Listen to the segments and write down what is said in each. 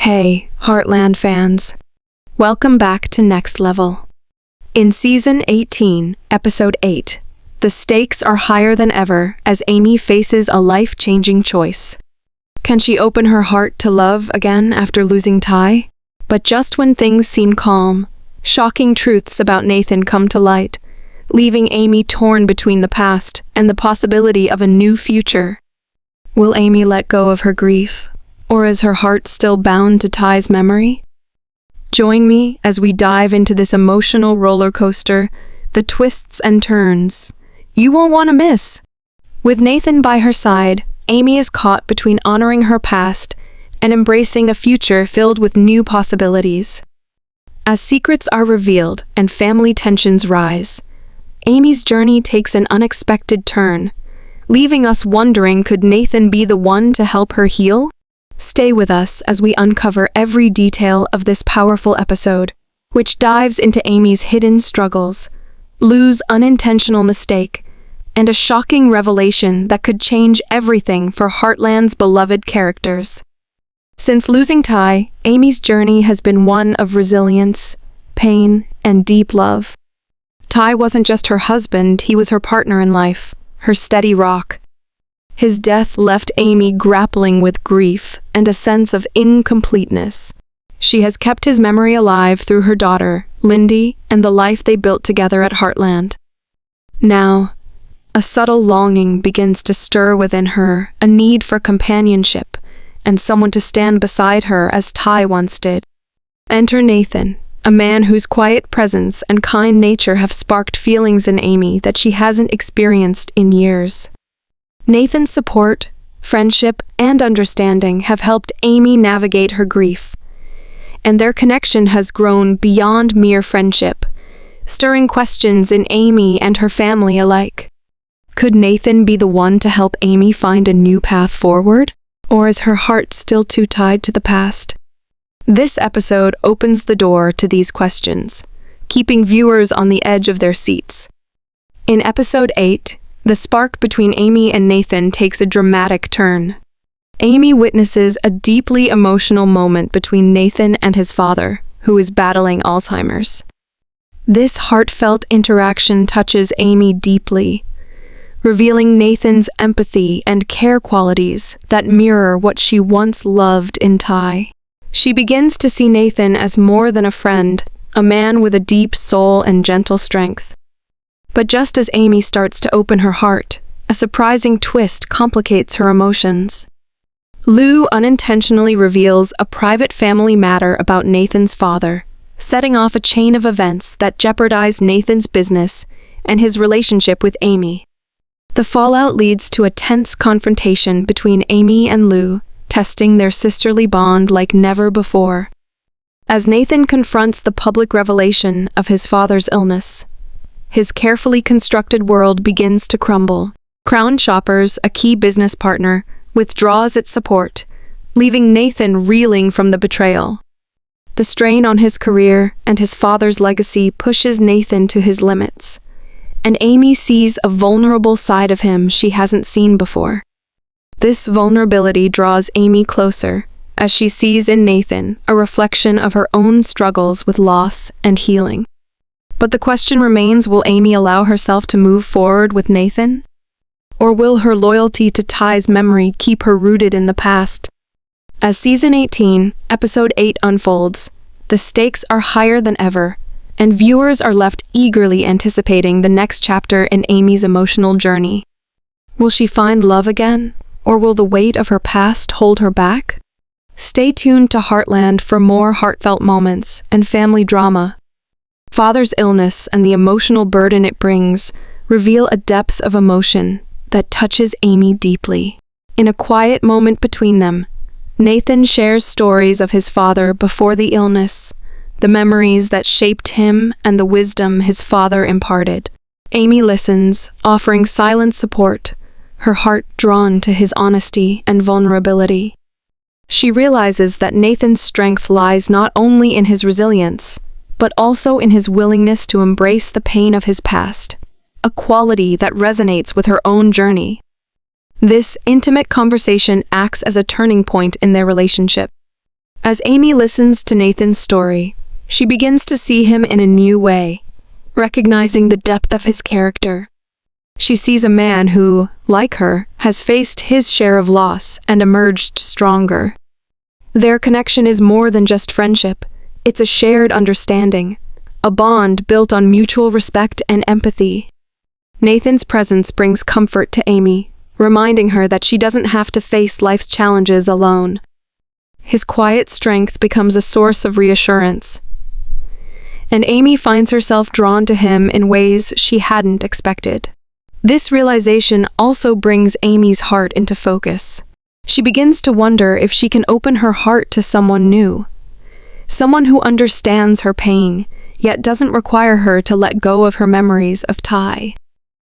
Hey, Heartland fans. Welcome back to Next Level. In Season 18, Episode 8, the stakes are higher than ever as Amy faces a life-changing choice. Can she open her heart to love again after losing Ty? But just when things seem calm, shocking truths about Nathan come to light, leaving Amy torn between the past and the possibility of a new future. Will Amy let go of her grief? Or is her heart still bound to Ty's memory? Join me as we dive into this emotional roller coaster, the twists and turns you won't want to miss. With Nathan by her side, Amy is caught between honoring her past and embracing a future filled with new possibilities. As secrets are revealed and family tensions rise, Amy's journey takes an unexpected turn, leaving us wondering, could Nathan be the one to help her heal? Stay with us as we uncover every detail of this powerful episode, which dives into Amy's hidden struggles, Lou's unintentional mistake, and a shocking revelation that could change everything for Heartland's beloved characters. Since losing Ty, Amy's journey has been one of resilience, pain, and deep love. Ty wasn't just her husband, he was her partner in life, her steady rock. His death left Amy grappling with grief and a sense of incompleteness. She has kept his memory alive through her daughter, Lindy, and the life they built together at Heartland. Now, a subtle longing begins to stir within her, a need for companionship and someone to stand beside her as Ty once did. Enter Nathan, a man whose quiet presence and kind nature have sparked feelings in Amy that she hasn't experienced in years. Nathan's support, friendship, and understanding have helped Amy navigate her grief, and their connection has grown beyond mere friendship, stirring questions in Amy and her family alike. Could Nathan be the one to help Amy find a new path forward, or is her heart still too tied to the past? This episode opens the door to these questions, keeping viewers on the edge of their seats. In Episode 8, the spark between Amy and Nathan takes a dramatic turn. Amy witnesses a deeply emotional moment between Nathan and his father, who is battling Alzheimer's. This heartfelt interaction touches Amy deeply, revealing Nathan's empathy and care qualities that mirror what she once loved in Ty. She begins to see Nathan as more than a friend, a man with a deep soul and gentle strength. But just as Amy starts to open her heart, a surprising twist complicates her emotions. Lou unintentionally reveals a private family matter about Nathan's father, setting off a chain of events that jeopardize Nathan's business and his relationship with Amy. The fallout leads to a tense confrontation between Amy and Lou, testing their sisterly bond like never before. As Nathan confronts the public revelation of his father's illness, his carefully constructed world begins to crumble. Crown Shoppers, a key business partner, withdraws its support, leaving Nathan reeling from the betrayal. The strain on his career and his father's legacy pushes Nathan to his limits, and Amy sees a vulnerable side of him she hasn't seen before. This vulnerability draws Amy closer, as she sees in Nathan a reflection of her own struggles with loss and healing. But the question remains, will Amy allow herself to move forward with Nathan? Or will her loyalty to Ty's memory keep her rooted in the past? As Season 18, Episode 8 unfolds, the stakes are higher than ever, and viewers are left eagerly anticipating the next chapter in Amy's emotional journey. Will she find love again, or will the weight of her past hold her back? Stay tuned to Heartland for more heartfelt moments and family drama. Father's illness and the emotional burden it brings reveal a depth of emotion that touches Amy deeply. In a quiet moment between them, Nathan shares stories of his father before the illness, the memories that shaped him and the wisdom his father imparted. Amy listens, offering silent support, her heart drawn to his honesty and vulnerability. She realizes that Nathan's strength lies not only in his resilience, but also in his willingness to embrace the pain of his past, a quality that resonates with her own journey. This intimate conversation acts as a turning point in their relationship. As Amy listens to Nathan's story, she begins to see him in a new way, recognizing the depth of his character. She sees a man who, like her, has faced his share of loss and emerged stronger. Their connection is more than just friendship, it's a shared understanding, a bond built on mutual respect and empathy. Nathan's presence brings comfort to Amy, reminding her that she doesn't have to face life's challenges alone. His quiet strength becomes a source of reassurance, and Amy finds herself drawn to him in ways she hadn't expected. This realization also brings Amy's heart into focus. She begins to wonder if she can open her heart to someone new, someone who understands her pain, yet doesn't require her to let go of her memories of Ty.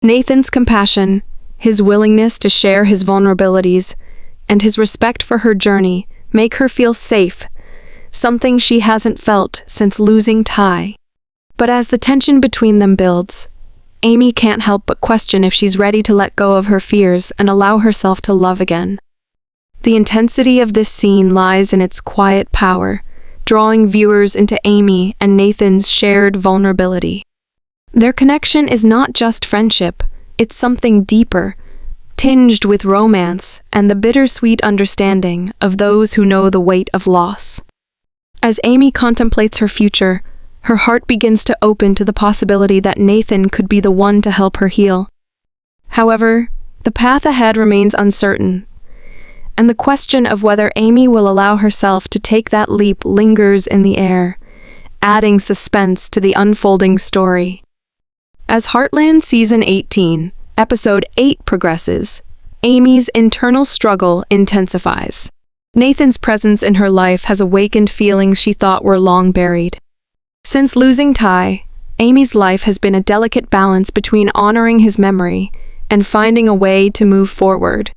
Nathan's compassion, his willingness to share his vulnerabilities, and his respect for her journey make her feel safe, something she hasn't felt since losing Ty. But as the tension between them builds, Amy can't help but question if she's ready to let go of her fears and allow herself to love again. The intensity of this scene lies in its quiet power, drawing viewers into Amy and Nathan's shared vulnerability. Their connection is not just friendship, it's something deeper, tinged with romance and the bittersweet understanding of those who know the weight of loss. As Amy contemplates her future, her heart begins to open to the possibility that Nathan could be the one to help her heal. However, the path ahead remains uncertain, and the question of whether Amy will allow herself to take that leap lingers in the air, adding suspense to the unfolding story. As Heartland Season 18, Episode 8 progresses, Amy's internal struggle intensifies. Nathan's presence in her life has awakened feelings she thought were long buried. Since losing Ty, Amy's life has been a delicate balance between honoring his memory and finding a way to move forward.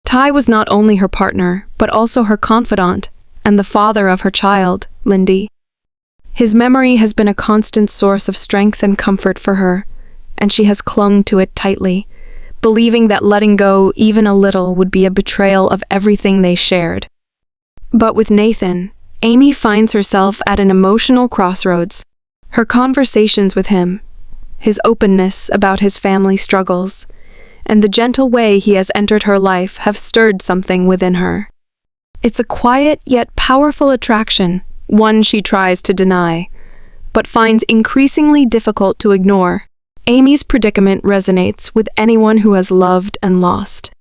Ty was not only her partner, but also her confidant and the father of her child, Lindy. His memory has been a constant source of strength and comfort for her, and she has clung to it tightly, believing that letting go even a little would be a betrayal of everything they shared. But with Nathan, Amy finds herself at an emotional crossroads. Her conversations with him, his openness about his family struggles, and the gentle way he has entered her life have stirred something within her. It's a quiet yet powerful attraction, one she tries to deny, but finds increasingly difficult to ignore. Amy's predicament resonates with anyone who has loved and lost.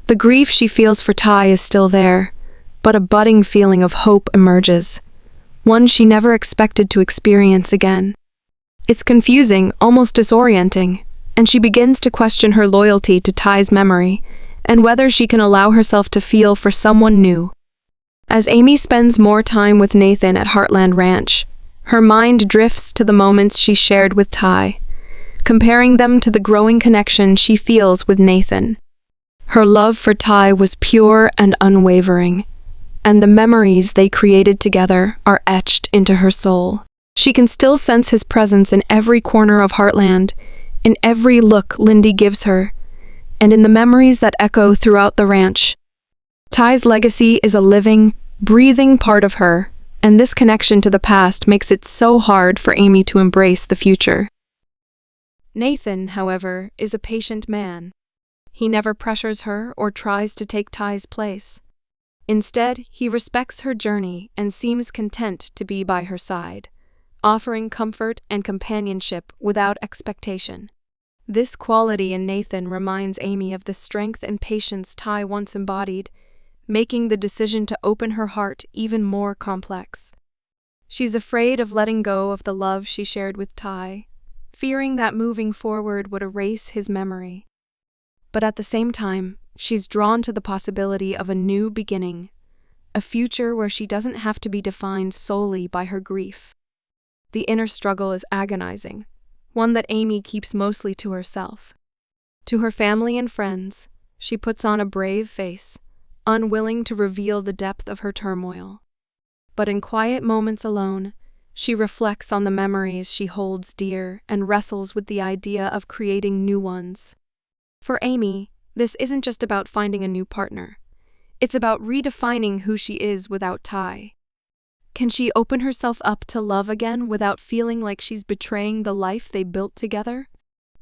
The grief she feels for Ty is still there, but a budding feeling of hope emerges, one she never expected to experience again. It's confusing, almost disorienting, and she begins to question her loyalty to Ty's memory and whether she can allow herself to feel for someone new. As Amy spends more time with Nathan at Heartland Ranch, her mind drifts to the moments she shared with Ty, comparing them to the growing connection she feels with Nathan. Her love for Ty was pure and unwavering, and the memories they created together are etched into her soul. She can still sense his presence in every corner of Heartland, in every look Lindy gives her, and in the memories that echo throughout the ranch. Ty's legacy is a living, breathing part of her, and this connection to the past makes it so hard for Amy to embrace the future. Nathan, however, is a patient man. He never pressures her or tries to take Ty's place. Instead, he respects her journey and seems content to be by her side, offering comfort and companionship without expectation. This quality in Nathan reminds Amy of the strength and patience Ty once embodied, making the decision to open her heart even more complex. She's afraid of letting go of the love she shared with Ty, fearing that moving forward would erase his memory. But at the same time, she's drawn to the possibility of a new beginning, a future where she doesn't have to be defined solely by her grief. The inner struggle is agonizing, one that Amy keeps mostly to herself. To her family and friends, she puts on a brave face, unwilling to reveal the depth of her turmoil. But in quiet moments alone, she reflects on the memories she holds dear and wrestles with the idea of creating new ones. For Amy, this isn't just about finding a new partner. It's about redefining who she is without Ty. Can she open herself up to love again without feeling like she's betraying the life they built together?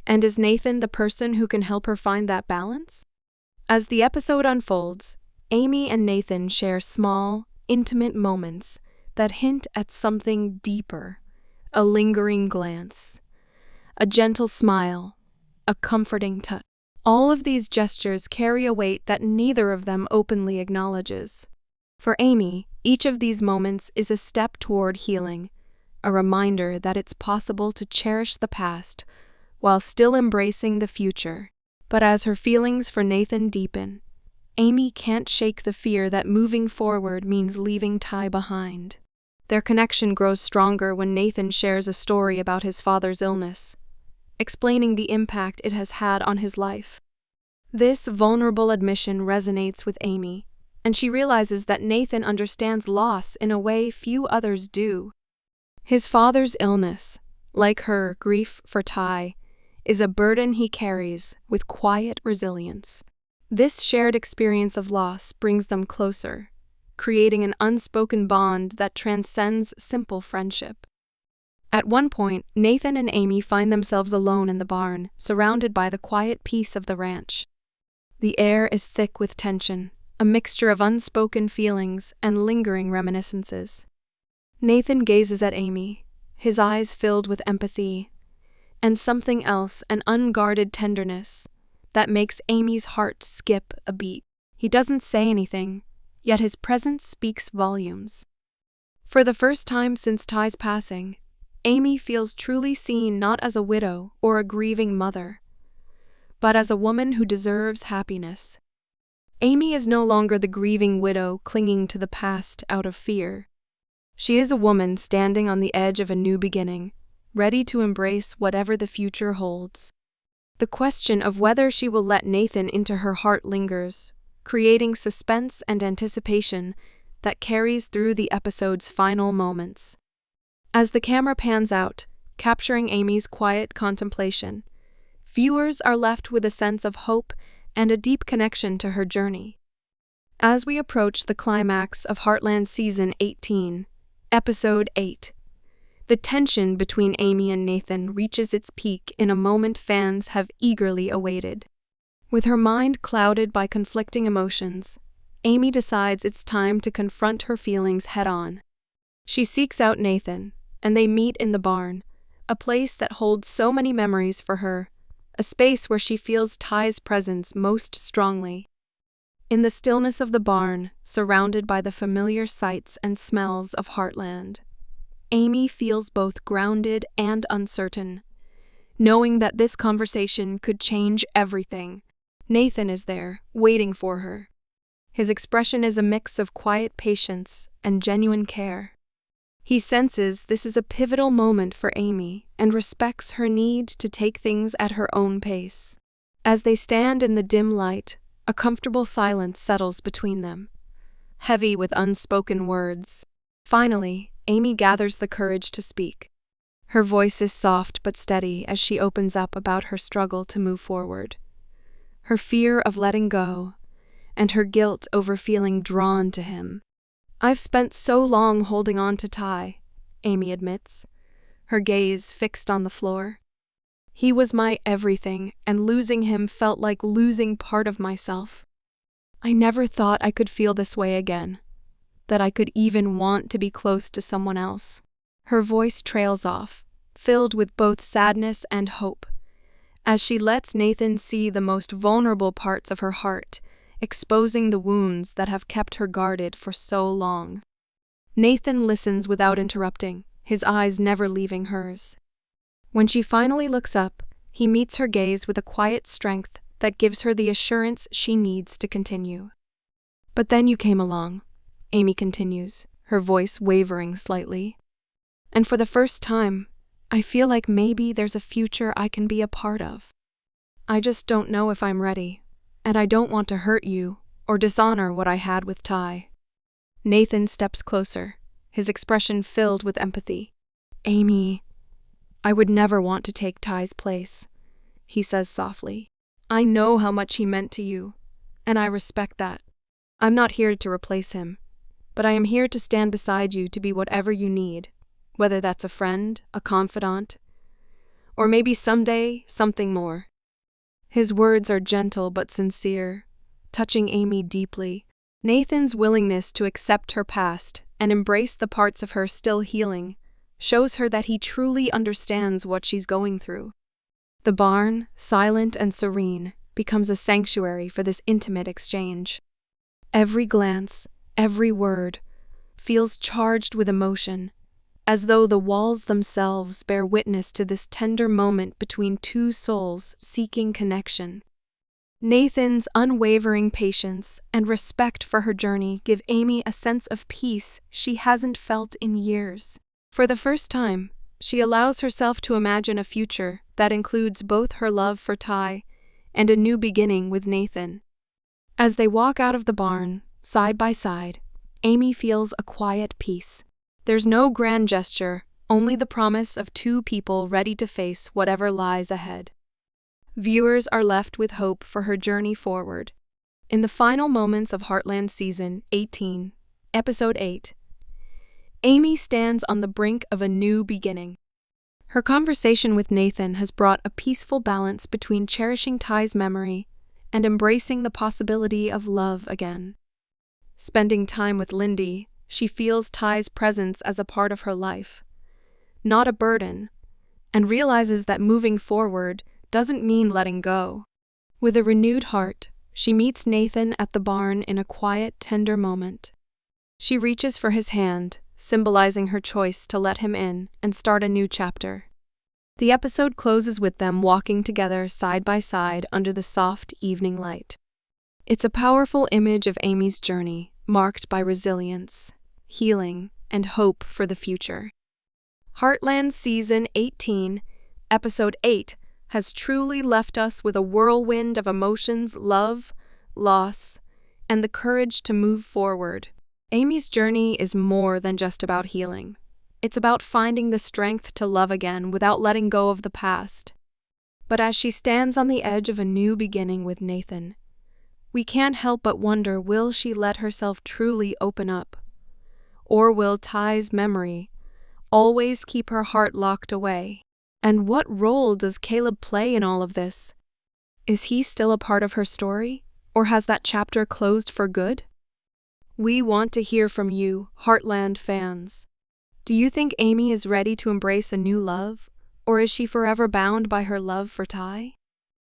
And is Nathan the person who can help her find that balance? As the episode unfolds, Amy and Nathan share small, intimate moments that hint at something deeper. A lingering glance, a gentle smile, a comforting touch. All of these gestures carry a weight that neither of them openly acknowledges. For Amy, each of these moments is a step toward healing, a reminder that it's possible to cherish the past while still embracing the future. But as her feelings for Nathan deepen, Amy can't shake the fear that moving forward means leaving Ty behind. Their connection grows stronger when Nathan shares a story about his father's illness, explaining the impact it has had on his life. This vulnerable admission resonates with Amy, and she realizes that Nathan understands loss in a way few others do. His father's illness, like her grief for Ty, is a burden he carries with quiet resilience. This shared experience of loss brings them closer, creating an unspoken bond that transcends simple friendship. At one point, Nathan and Amy find themselves alone in the barn, surrounded by the quiet peace of the ranch. The air is thick with tension, a mixture of unspoken feelings and lingering reminiscences. Nathan gazes at Amy, his eyes filled with empathy, and something else, an unguarded tenderness, that makes Amy's heart skip a beat. He doesn't say anything, yet his presence speaks volumes. For the first time since Ty's passing, Amy feels truly seen not as a widow or a grieving mother, but as a woman who deserves happiness. Amy is no longer the grieving widow clinging to the past out of fear. She is a woman standing on the edge of a new beginning, ready to embrace whatever the future holds. The question of whether she will let Nathan into her heart lingers, creating suspense and anticipation that carries through the episode's final moments. As the camera pans out, capturing Amy's quiet contemplation, viewers are left with a sense of hope and a deep connection to her journey. As we approach the climax of Heartland Season 18, Episode 8, the tension between Amy and Nathan reaches its peak in a moment fans have eagerly awaited. With her mind clouded by conflicting emotions, Amy decides it's time to confront her feelings head-on. She seeks out Nathan, and they meet in the barn, a place that holds so many memories for her, a space where she feels Ty's presence most strongly. In the stillness of the barn, surrounded by the familiar sights and smells of Heartland, Amy feels both grounded and uncertain, knowing that this conversation could change everything. Nathan is there, waiting for her. His expression is a mix of quiet patience and genuine care. He senses this is a pivotal moment for Amy and respects her need to take things at her own pace. As they stand in the dim light, a comfortable silence settles between them, heavy with unspoken words. Finally, Amy gathers the courage to speak. Her voice is soft but steady as she opens up about her struggle to move forward, her fear of letting go, and her guilt over feeling drawn to him. "I've spent so long holding on to Ty," Amy admits, her gaze fixed on the floor. "He was my everything, and losing him felt like losing part of myself. I never thought I could feel this way again, that I could even want to be close to someone else." Her voice trails off, filled with both sadness and hope, as she lets Nathan see the most vulnerable parts of her heart, exposing the wounds that have kept her guarded for so long. Nathan listens without interrupting, his eyes never leaving hers. When she finally looks up, he meets her gaze with a quiet strength that gives her the assurance she needs to continue. "But then you came along," Amy continues, her voice wavering slightly. "And for the first time, I feel like maybe there's a future I can be a part of. I just don't know if I'm ready, and I don't want to hurt you or dishonor what I had with Ty." Nathan steps closer, his expression filled with empathy. "Amy, I would never want to take Ty's place," he says softly. "I know how much he meant to you, and I respect that. I'm not here to replace him, but I am here to stand beside you to be whatever you need, whether that's a friend, a confidant, or maybe someday something more." His words are gentle but sincere, touching Amy deeply. Nathan's willingness to accept her past and embrace the parts of her still healing shows her that he truly understands what she's going through. The barn, silent and serene, becomes a sanctuary for this intimate exchange. Every glance, every word, feels charged with emotion, as though the walls themselves bear witness to this tender moment between two souls seeking connection. Nathan's unwavering patience and respect for her journey give Amy a sense of peace she hasn't felt in years. For the first time, she allows herself to imagine a future that includes both her love for Ty and a new beginning with Nathan. As they walk out of the barn, side by side, Amy feels a quiet peace. There's no grand gesture, only the promise of two people ready to face whatever lies ahead. Viewers are left with hope for her journey forward. In the final moments of Heartland Season 18, Episode 8, Amy stands on the brink of a new beginning. Her conversation with Nathan has brought a peaceful balance between cherishing Ty's memory and embracing the possibility of love again. Spending time with Lindy, she feels Ty's presence as a part of her life, not a burden, and realizes that moving forward doesn't mean letting go. With a renewed heart, she meets Nathan at the barn in a quiet, tender moment. She reaches for his hand, symbolizing her choice to let him in and start a new chapter. The episode closes with them walking together side by side under the soft evening light. It's a powerful image of Amy's journey, marked by resilience, healing, and hope for the future. Heartland Season 18, Episode 8 has truly left us with a whirlwind of emotions, love, loss, and the courage to move forward. Amy's journey is more than just about healing. It's about finding the strength to love again without letting go of the past. But as she stands on the edge of a new beginning with Nathan, we can't help but wonder, will she let herself truly open up? Or will Ty's memory always keep her heart locked away? And what role does Caleb play in all of this? Is he still a part of her story, or has that chapter closed for good? We want to hear from you, Heartland fans. Do you think Amy is ready to embrace a new love, or is she forever bound by her love for Ty?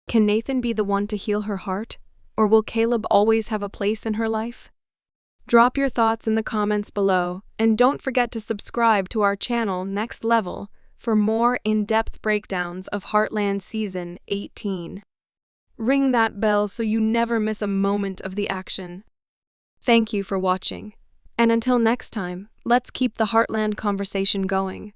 Can Nathan be the one to heal her heart, or will Caleb always have a place in her life? Drop your thoughts in the comments below, and don't forget to subscribe to our channel Next Level for more in-depth breakdowns of Heartland Season 18. Ring that bell so you never miss a moment of the action. Thank you for watching, and until next time, let's keep the Heartland conversation going.